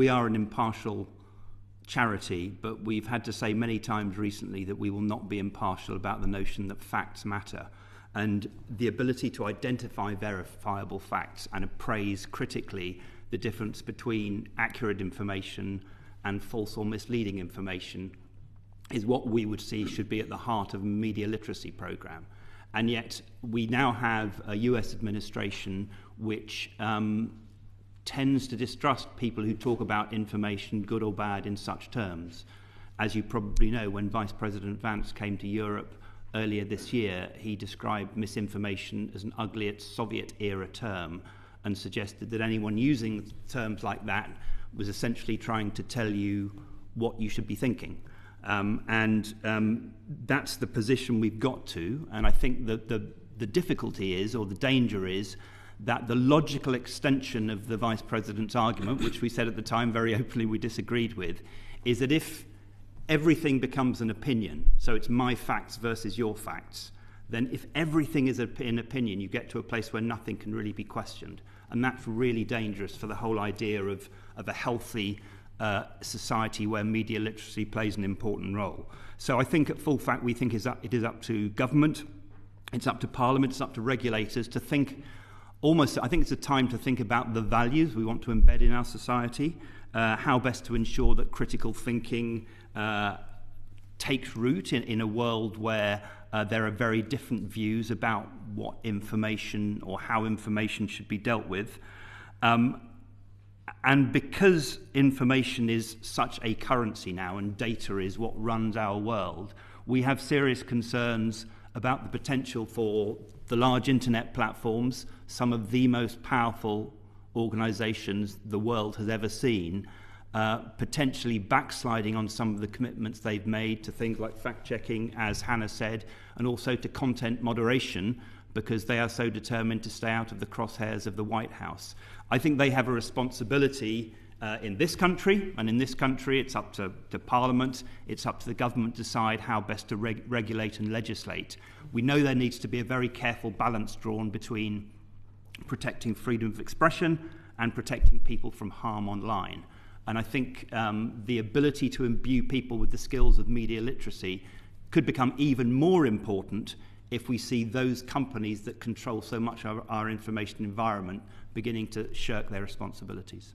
We are an impartial charity, but we've had to say many times recently that we will not be impartial about the notion that facts matter. And the ability to identify verifiable facts and appraise critically the difference between accurate information and false or misleading information is what we would see should be at the heart of a media literacy program. And yet we now have a US administration which tends to distrust people who talk about information, good or bad, in such terms. As you probably know, when Vice President Vance came to Europe earlier this year, he described misinformation as an ugly Soviet-era term and suggested that anyone using terms like that was essentially trying to tell you what you should be thinking. That's the position we've got to, and I think that the difficulty is, or the danger is, that the logical extension of the Vice President's argument, which we said at the time very openly we disagreed with, is that if everything becomes an opinion, so it's my facts versus your facts, then if everything is an opinion, you get to a place where nothing can really be questioned. And that's really dangerous for the whole idea of a healthy society where media literacy plays an important role. So I think at Full Fact we think it is up to government, it's up to Parliament, it's up to regulators to think I think it's a time to think about the values we want to embed in our society, how best to ensure that critical thinking takes root in a world where there are very different views about what information or how information should be dealt with. And because information is such a currency now and data is what runs our world, we have serious concerns about the potential for the large internet platforms, some of the most powerful organizations the world has ever seen, potentially backsliding on some of the commitments they've made to things like fact-checking, as Hannah said, and also to content moderation, because they are so determined to stay out of the crosshairs of the White House. I think they have a responsibility in this country, and in this country it's up to Parliament, it's up to the government to decide how best to regulate and legislate. We know there needs to be a very careful balance drawn between protecting freedom of expression and protecting people from harm online. And I think the ability to imbue people with the skills of media literacy could become even more important if we see those companies that control so much of our information environment beginning to shirk their responsibilities.